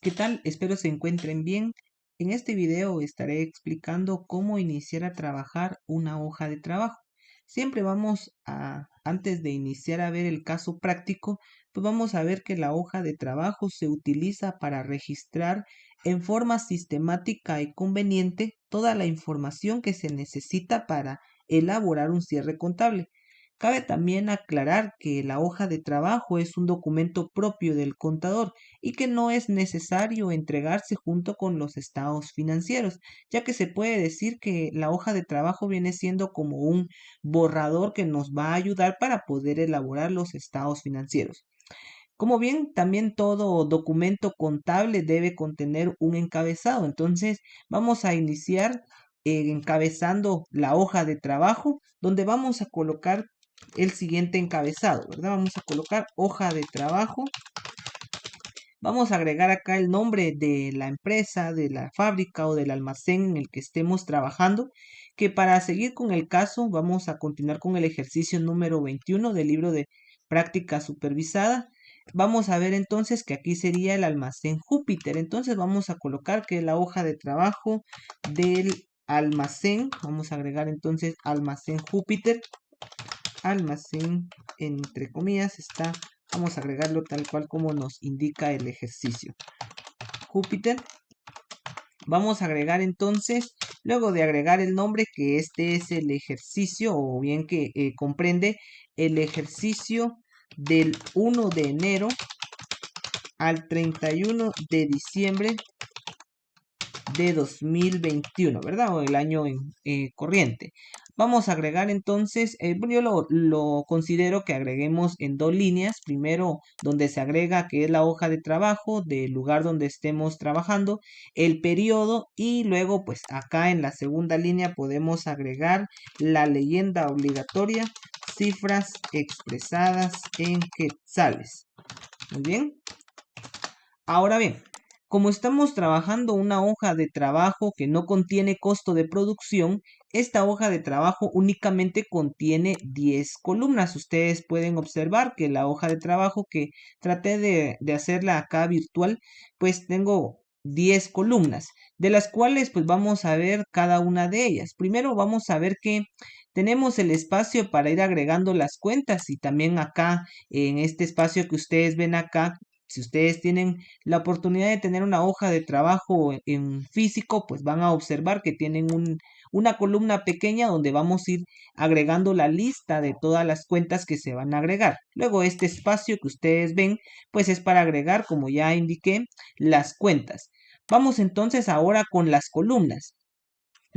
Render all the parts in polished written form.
¿Qué tal? Espero se encuentren bien. En este video estaré explicando cómo iniciar a trabajar una hoja de trabajo. Siempre antes de iniciar a ver el caso práctico, pues vamos a ver que la hoja de trabajo se utiliza para registrar en forma sistemática y conveniente toda la información que se necesita para elaborar un cierre contable. Cabe también aclarar que la hoja de trabajo es un documento propio del contador y que no es necesario entregarse junto con los estados financieros, ya que se puede decir que la hoja de trabajo viene siendo como un borrador que nos va a ayudar para poder elaborar los estados financieros. Como bien, también todo documento contable debe contener un encabezado. Entonces, vamos a iniciar encabezando la hoja de trabajo, donde vamos a colocar el siguiente encabezado, ¿verdad? Vamos a colocar hoja de trabajo. Vamos a agregar acá el nombre de la empresa, de la fábrica o del almacén en el que estemos trabajando, que para seguir con el caso vamos a continuar con el ejercicio número 21 del libro de práctica supervisada. Vamos a ver entonces que aquí sería el almacén Júpiter. Entonces vamos a colocar que la hoja de trabajo del almacén, vamos a agregar entonces almacén Júpiter, almacén entre comillas está. Vamos a agregarlo tal cual como nos indica el ejercicio. Júpiter. Vamos a agregar entonces, luego de agregar el nombre, que este es el ejercicio, o bien que comprende el ejercicio del 1 de enero al 31 de diciembre de 2021, ¿verdad? O el año corriente. Vamos a agregar entonces, yo lo considero que agreguemos en dos líneas. Primero, donde se agrega que es la hoja de trabajo del lugar donde estemos trabajando, el periodo, y luego pues acá en la segunda línea podemos agregar la leyenda obligatoria, cifras expresadas en quetzales. Muy bien. Ahora bien, como estamos trabajando una hoja de trabajo que no contiene costo de producción, esta hoja de trabajo únicamente contiene 10 columnas. Ustedes pueden observar que la hoja de trabajo que traté de hacerla acá virtual, pues tengo 10 columnas, de las cuales pues vamos a ver cada una de ellas. Primero vamos a ver que tenemos el espacio para ir agregando las cuentas, y también acá en este espacio que ustedes ven acá, si ustedes tienen la oportunidad de tener una hoja de trabajo en físico, pues van a observar que tienen una columna pequeña donde vamos a ir agregando la lista de todas las cuentas que se van a agregar. Luego este espacio que ustedes ven, pues es para agregar, como ya indiqué, las cuentas. Vamos entonces ahora con las columnas.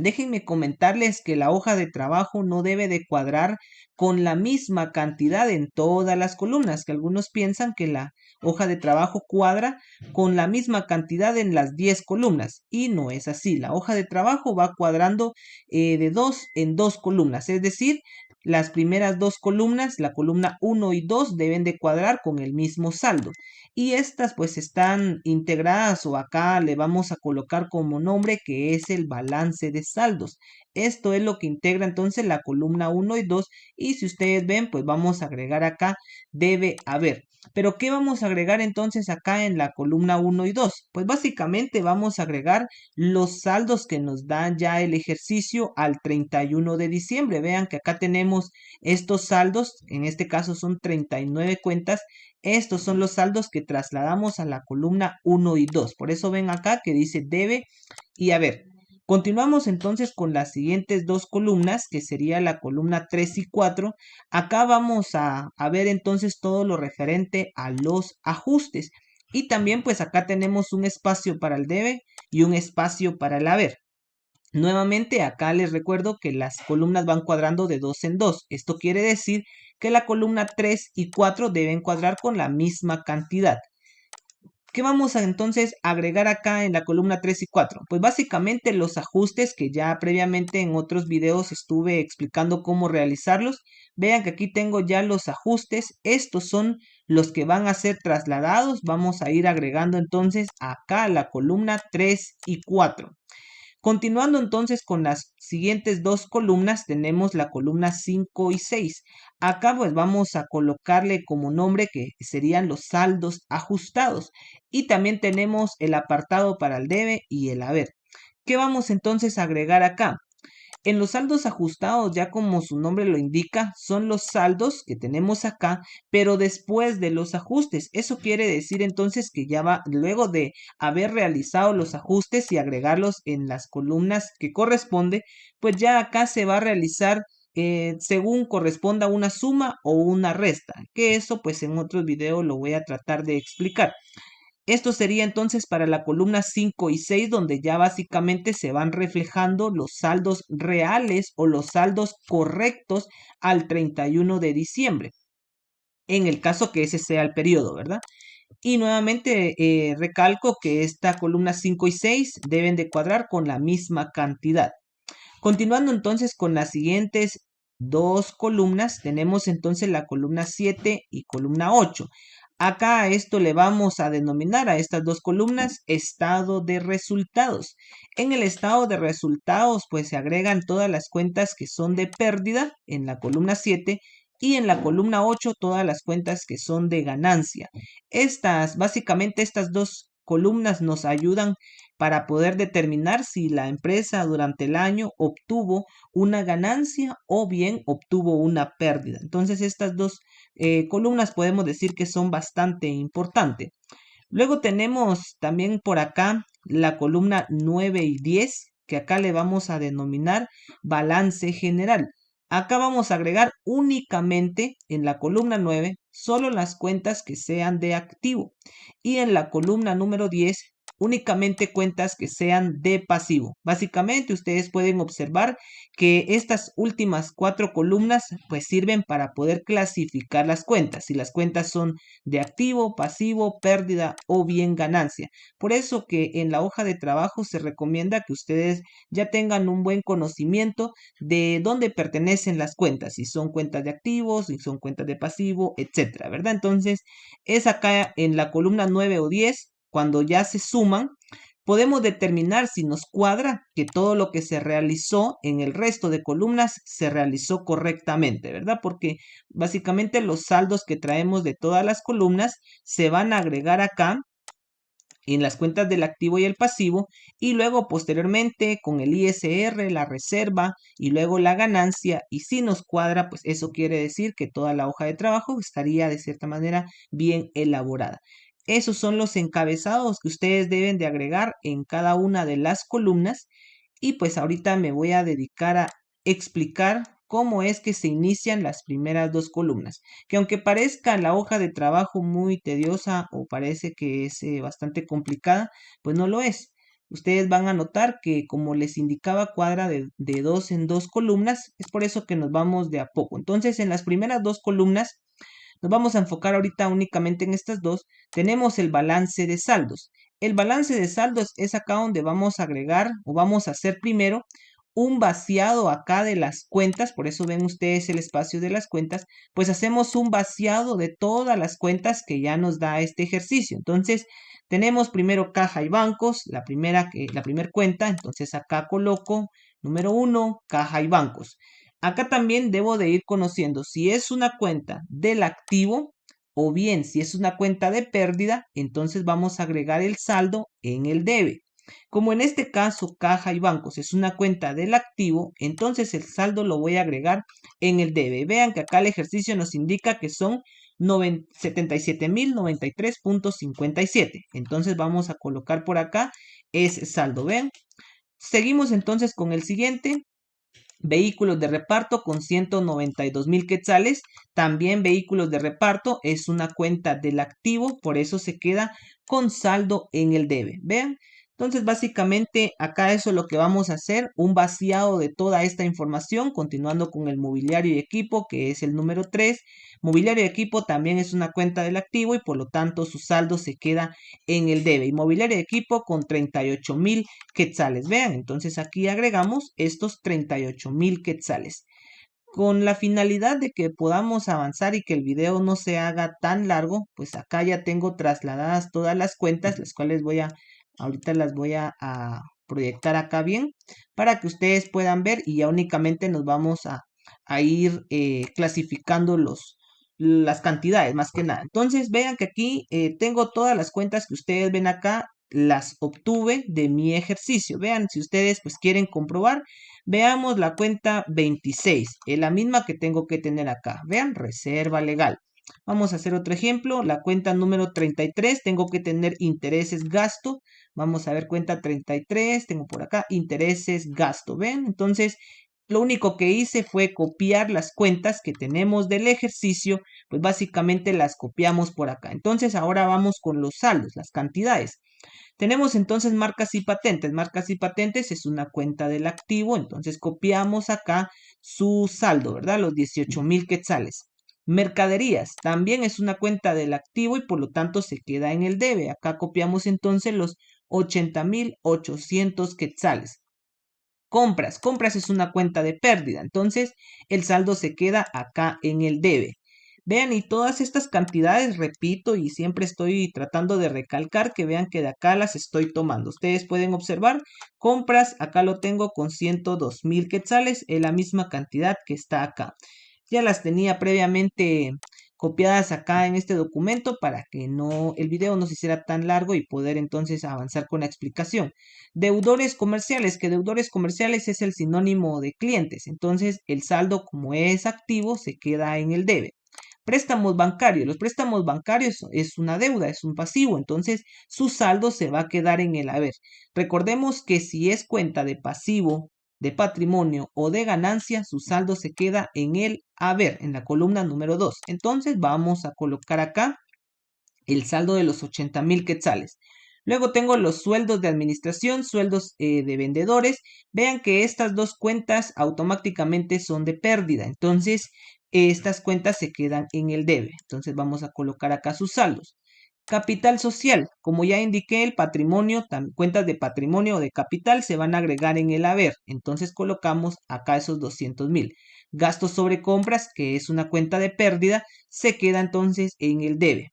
Déjenme comentarles que la hoja de trabajo no debe de cuadrar con la misma cantidad en todas las columnas, que algunos piensan que la hoja de trabajo cuadra con la misma cantidad en las 10 columnas, y no es así. La hoja de trabajo va cuadrando de 2 en 2 columnas, es decir, las primeras dos columnas, la columna 1 y 2, deben de cuadrar con el mismo saldo. Y estas pues están integradas, o acá le vamos a colocar como nombre, que es el balance de saldos. Esto es lo que integra entonces la columna 1 y 2, y si ustedes ven pues vamos a agregar acá debe haber. Pero ¿qué vamos a agregar entonces acá en la columna 1 y 2? Pues básicamente vamos a agregar los saldos que nos dan ya el ejercicio al 31 de diciembre. Vean que acá tenemos estos saldos, en este caso son 39 cuentas. Estos son los saldos que trasladamos a la columna 1 y 2. Por eso ven acá que dice debe y haber. Continuamos entonces con las siguientes dos columnas, que sería la columna 3 y 4. Acá vamos a ver entonces todo lo referente a los ajustes. Y también pues acá tenemos un espacio para el debe y un espacio para el haber. Nuevamente acá les recuerdo que las columnas van cuadrando de 2 en 2. Esto quiere decir que la columna 3 y 4 deben cuadrar con la misma cantidad. ¿Qué vamos a entonces agregar acá en la columna 3 y 4? Pues básicamente los ajustes que ya previamente en otros videos estuve explicando cómo realizarlos. Vean que aquí tengo ya los ajustes. Estos son los que van a ser trasladados. Vamos a ir agregando entonces acá la columna 3 y 4. Continuando entonces con las siguientes dos columnas, tenemos la columna 5 y 6. Acá pues vamos a colocarle como nombre que serían los saldos ajustados. Y también tenemos el apartado para el debe y el haber. ¿Qué vamos entonces a agregar acá? En los saldos ajustados, ya como su nombre lo indica, son los saldos que tenemos acá, pero después de los ajustes. Eso quiere decir entonces que ya va, luego de haber realizado los ajustes y agregarlos en las columnas que corresponde, pues ya acá se va a realizar según corresponda una suma o una resta, que eso pues en otros videos lo voy a tratar de explicar. Esto sería entonces para la columna 5 y 6, donde ya básicamente se van reflejando los saldos reales o los saldos correctos al 31 de diciembre, en el caso que ese sea el periodo, ¿verdad? Y nuevamente recalco que esta columna 5 y 6 deben de cuadrar con la misma cantidad. Continuando entonces con las siguientes dos columnas, tenemos entonces la columna 7 y columna 8. Acá a esto le vamos a denominar a estas dos columnas estado de resultados. En el estado de resultados pues se agregan todas las cuentas que son de pérdida en la columna 7 y en la columna 8 todas las cuentas que son de ganancia. Básicamente estas dos columnas nos ayudan para poder determinar si la empresa durante el año obtuvo una ganancia o bien obtuvo una pérdida. Entonces estas dos columnas podemos decir que son bastante importantes. Luego tenemos también por acá la columna 9 y 10, que acá le vamos a denominar balance general. Acá vamos a agregar únicamente en la columna 9 solo las cuentas que sean de activo y en la columna número 10 únicamente cuentas que sean de pasivo. Básicamente ustedes pueden observar que estas últimas cuatro columnas pues sirven para poder clasificar las cuentas, si las cuentas son de activo, pasivo, pérdida o bien ganancia. Por eso que en la hoja de trabajo se recomienda que ustedes ya tengan un buen conocimiento de dónde pertenecen las cuentas, si son cuentas de activos, si son cuentas de pasivo, etcétera, ¿verdad? Entonces, es acá en la columna 9 o 10, cuando ya se suman, podemos determinar si nos cuadra que todo lo que se realizó en el resto de columnas se realizó correctamente, ¿verdad? Porque básicamente los saldos que traemos de todas las columnas se van a agregar acá en las cuentas del activo y el pasivo y luego posteriormente con el ISR, la reserva y luego la ganancia, y si nos cuadra, pues eso quiere decir que toda la hoja de trabajo estaría de cierta manera bien elaborada. Esos son los encabezados que ustedes deben de agregar en cada una de las columnas y pues ahorita me voy a dedicar a explicar cómo es que se inician las primeras dos columnas. Que aunque parezca la hoja de trabajo muy tediosa o parece que es bastante complicada, pues no lo es. Ustedes van a notar que como les indicaba cuadra de dos en dos columnas, es por eso que nos vamos de a poco. Entonces en las primeras dos columnas nos vamos a enfocar ahorita únicamente en estas dos. Tenemos el balance de saldos. El balance de saldos es acá donde vamos a agregar o vamos a hacer primero un vaciado acá de las cuentas, por eso ven ustedes el espacio de las cuentas, pues hacemos un vaciado de todas las cuentas que ya nos da este ejercicio. Entonces, tenemos primero caja y bancos, la primera cuenta, entonces acá coloco número 1, caja y bancos. Acá también debo de ir conociendo si es una cuenta del activo o bien si es una cuenta de pérdida, entonces vamos a agregar el saldo en el debe. Como en este caso caja y bancos es una cuenta del activo, entonces el saldo lo voy a agregar en el debe. Vean que acá el ejercicio nos indica que son 77.093.57. Entonces vamos a colocar por acá ese saldo. Vean. Seguimos entonces con el siguiente. Vehículos de reparto con 192.000 quetzales. También vehículos de reparto es una cuenta del activo, por eso se queda con saldo en el debe. Vean. Entonces, básicamente, acá eso es lo que vamos a hacer, un vaciado de toda esta información, continuando con el mobiliario y equipo, que es el número 3. Mobiliario y equipo también es una cuenta del activo y por lo tanto su saldo se queda en el debe. Inmobiliario de equipo con 38.000 quetzales. Vean, entonces aquí agregamos estos 38.000 quetzales. Con la finalidad de que podamos avanzar y que el video no se haga tan largo, pues acá ya tengo trasladadas todas las cuentas, las cuales ahorita las voy a proyectar acá bien, para que ustedes puedan ver y ya únicamente nos vamos a a ir clasificando las cantidades, más que nada. Entonces, vean que aquí tengo todas las cuentas que ustedes ven acá, las obtuve de mi ejercicio. Vean, si ustedes pues quieren comprobar, veamos la cuenta 26, es la misma que tengo que tener acá. Vean, reserva legal. Vamos a hacer otro ejemplo, la cuenta número 33, tengo que tener intereses gasto. Vamos a ver cuenta 33, tengo por acá intereses gasto. ¿Ven? Entonces, lo único que hice fue copiar las cuentas que tenemos del ejercicio, pues básicamente las copiamos por acá. Entonces, ahora vamos con los saldos, las cantidades. Tenemos entonces marcas y patentes. Marcas y patentes es una cuenta del activo, entonces copiamos acá su saldo, ¿verdad? Los 18,000 quetzales. Mercaderías también es una cuenta del activo y por lo tanto se queda en el debe. Acá copiamos entonces los 80,800 quetzales. Compras es una cuenta de pérdida, entonces el saldo se queda acá en el debe. Vean, y todas estas cantidades, repito, y siempre estoy tratando de recalcar que vean que de acá las estoy tomando. Ustedes pueden observar, compras, acá lo tengo con 102,000 quetzales, es la misma cantidad que está acá. Ya las tenía previamente copiadas acá en este documento para que el video no se hiciera tan largo y poder entonces avanzar con la explicación. Deudores comerciales, que deudores comerciales es el sinónimo de clientes, entonces el saldo como es activo se queda en el debe. Préstamos bancarios, los préstamos bancarios es una deuda, es un pasivo, entonces su saldo se va a quedar en el haber. Recordemos que si es cuenta de pasivo, de patrimonio o de ganancia, su saldo se queda en el haber, en la columna número 2. Entonces vamos a colocar acá el saldo de los 80,000 quetzales. Luego tengo los sueldos de administración, sueldos de vendedores. Vean que estas dos cuentas automáticamente son de pérdida. Entonces, estas cuentas se quedan en el debe. Entonces, vamos a colocar acá sus saldos. Capital social, como ya indiqué, el patrimonio, cuentas de patrimonio o de capital se van a agregar en el haber. Entonces, colocamos acá esos 200,000. Gastos sobre compras, que es una cuenta de pérdida, se queda entonces en el debe.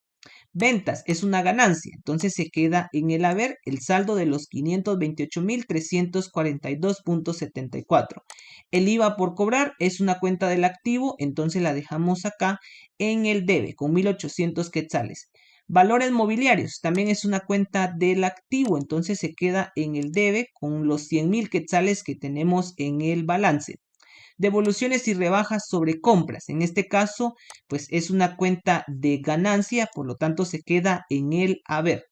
Ventas es una ganancia, entonces se queda en el haber el saldo de los 528,342,74. El IVA por cobrar es una cuenta del activo, entonces la dejamos acá en el debe con 1,800 quetzales. Valores mobiliarios también es una cuenta del activo, entonces se queda en el debe con los 100,000 quetzales que tenemos en el balance. Devoluciones y rebajas sobre compras. En este caso, pues es una cuenta de ganancia, por lo tanto se queda en el haber.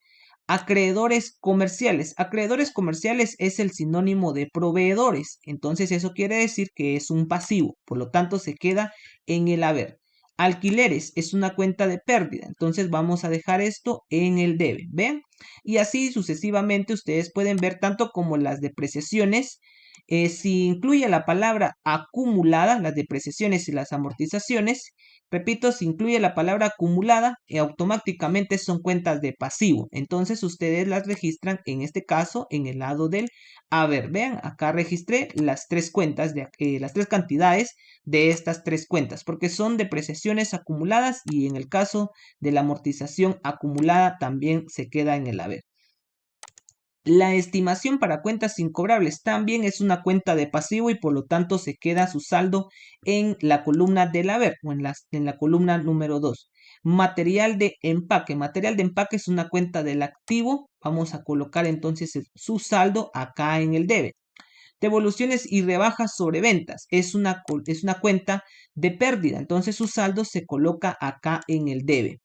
Acreedores comerciales. Acreedores comerciales es el sinónimo de proveedores. Entonces eso quiere decir que es un pasivo, por lo tanto se queda en el haber. Alquileres es una cuenta de pérdida, entonces vamos a dejar esto en el debe, ¿ven? Y así sucesivamente ustedes pueden ver tanto como las depreciaciones. Si incluye la palabra acumulada, las depreciaciones y las amortizaciones, repito, si incluye la palabra acumulada, automáticamente son cuentas de pasivo. Entonces ustedes las registran, en este caso, en el lado del haber. Vean, acá registré las tres cuentas, las tres cantidades de estas tres cuentas, porque son depreciaciones acumuladas y en el caso de la amortización acumulada también se queda en el haber. La estimación para cuentas incobrables también es una cuenta de pasivo y por lo tanto se queda su saldo en la columna del haber o en la columna número 2. Material de empaque. Material de empaque es una cuenta del activo. Vamos a colocar entonces su saldo acá en el debe. Devoluciones y rebajas sobre ventas. Es una cuenta de pérdida. Entonces su saldo se coloca acá en el debe.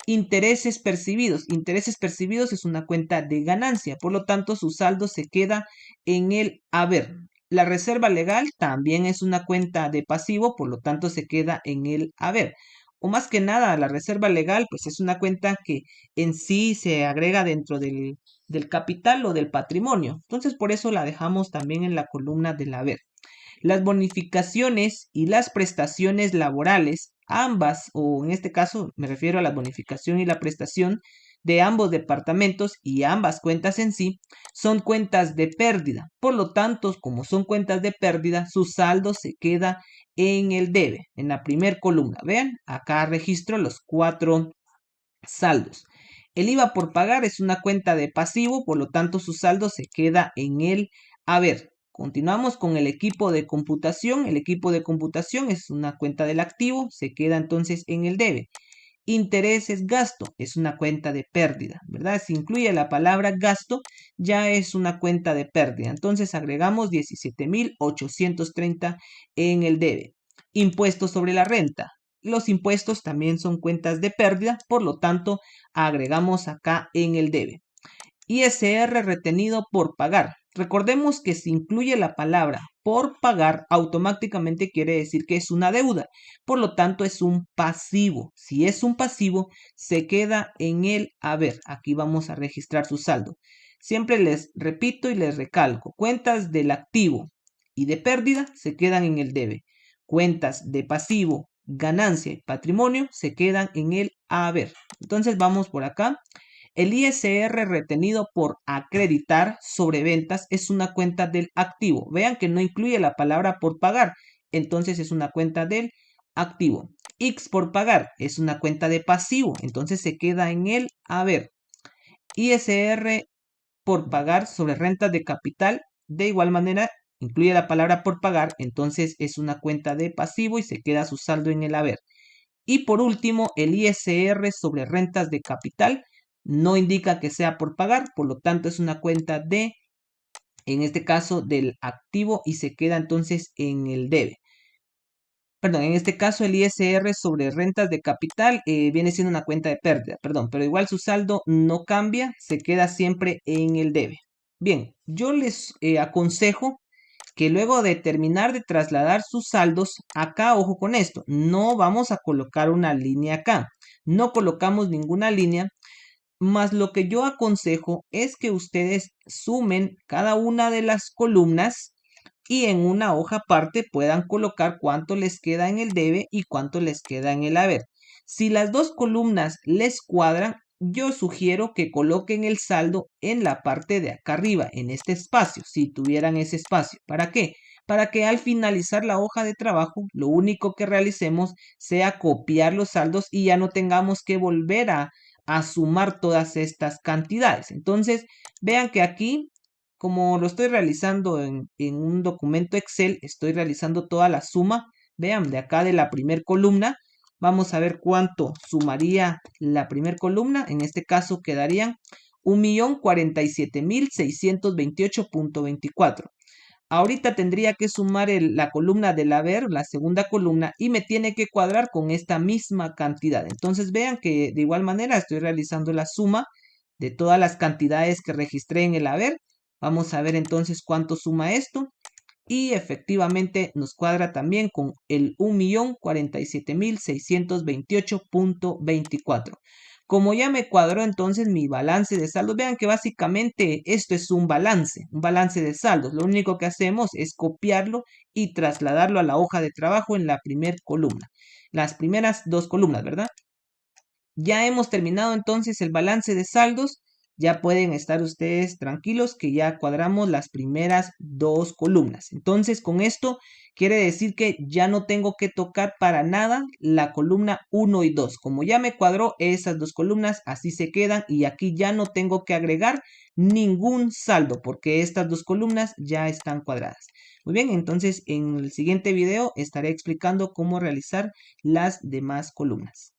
Intereses percibidos. Intereses percibidos es una cuenta de ganancia, por lo tanto su saldo se queda en el haber. La reserva legal también es una cuenta de pasivo, por lo tanto se queda en el haber. O más que nada, la reserva legal pues es una cuenta que en sí se agrega dentro del capital o del patrimonio. Entonces por eso la dejamos también en la columna del haber. Las bonificaciones y las prestaciones laborales, ambas, o en este caso me refiero a la bonificación y la prestación de ambos departamentos y ambas cuentas en sí, son cuentas de pérdida. Por lo tanto, como son cuentas de pérdida, su saldo se queda en el debe, en la primera columna. Vean, acá registro los 4 saldos. El IVA por pagar es una cuenta de pasivo, por lo tanto su saldo se queda en el haber. Continuamos con el equipo de computación. El equipo de computación es una cuenta del activo, se queda entonces en el debe. Intereses, gasto, es una cuenta de pérdida, ¿verdad? Si incluye la palabra gasto, ya es una cuenta de pérdida. Entonces agregamos 17.830 en el debe. Impuestos sobre la renta. Los impuestos también son cuentas de pérdida, por lo tanto, agregamos acá en el debe. ISR retenido por pagar. Recordemos que si incluye la palabra por pagar, automáticamente quiere decir que es una deuda. Por lo tanto, es un pasivo. Si es un pasivo, se queda en el haber. Aquí vamos a registrar su saldo. Siempre les repito y les recalco. Cuentas del activo y de pérdida se quedan en el debe. Cuentas de pasivo, ganancia y patrimonio se quedan en el haber. Entonces vamos por acá. El ISR retenido por acreditar sobre ventas es una cuenta del activo. Vean que no incluye la palabra por pagar, entonces es una cuenta del activo. X por pagar es una cuenta de pasivo, entonces se queda en el haber. ISR por pagar sobre rentas de capital, de igual manera incluye la palabra por pagar, entonces es una cuenta de pasivo y se queda su saldo en el haber. Y por último, el ISR sobre rentas de capital no indica que sea por pagar, por lo tanto es una cuenta de, en este caso, del activo y se queda entonces en el debe. Perdón, en este caso el ISR sobre rentas de capital viene siendo una cuenta de pérdida, perdón, pero igual su saldo no cambia, se queda siempre en el debe. Bien, yo les aconsejo que luego de terminar de trasladar sus saldos, acá, ojo con esto, no vamos a colocar una línea acá. No colocamos ninguna línea, más lo que yo aconsejo es que ustedes sumen cada una de las columnas y en una hoja aparte puedan colocar cuánto les queda en el debe y cuánto les queda en el haber. Si las dos columnas les cuadran, yo sugiero que coloquen el saldo en la parte de acá arriba, en este espacio, si tuvieran ese espacio. ¿Para qué? Para que al finalizar la hoja de trabajo, lo único que realicemos sea copiar los saldos y ya no tengamos que volver a sumar todas estas cantidades. Entonces, vean que aquí, como lo estoy realizando en un documento Excel, estoy realizando toda la suma. Vean, de acá de la primer columna, vamos a ver cuánto sumaría la primer columna. En este caso quedarían 1.047.628.24. Ahorita tendría que sumar la columna del haber, la segunda columna, y me tiene que cuadrar con esta misma cantidad. Entonces vean que de igual manera estoy realizando la suma de todas las cantidades que registré en el haber. Vamos a ver entonces cuánto suma esto. Y efectivamente nos cuadra también con el 1.047.628.24. Como ya me cuadró entonces mi balance de saldos, vean que básicamente esto es un balance de saldos. Lo único que hacemos es copiarlo y trasladarlo a la hoja de trabajo en la primera columna. Las primeras dos columnas, ¿verdad? Ya hemos terminado entonces el balance de saldos. Ya pueden estar ustedes tranquilos que ya cuadramos las primeras dos columnas. Entonces, con esto quiere decir que ya no tengo que tocar para nada la columna 1 y 2. Como ya me cuadró esas dos columnas, así se quedan y aquí ya no tengo que agregar ningún saldo porque estas dos columnas ya están cuadradas. Muy bien, entonces en el siguiente video estaré explicando cómo realizar las demás columnas.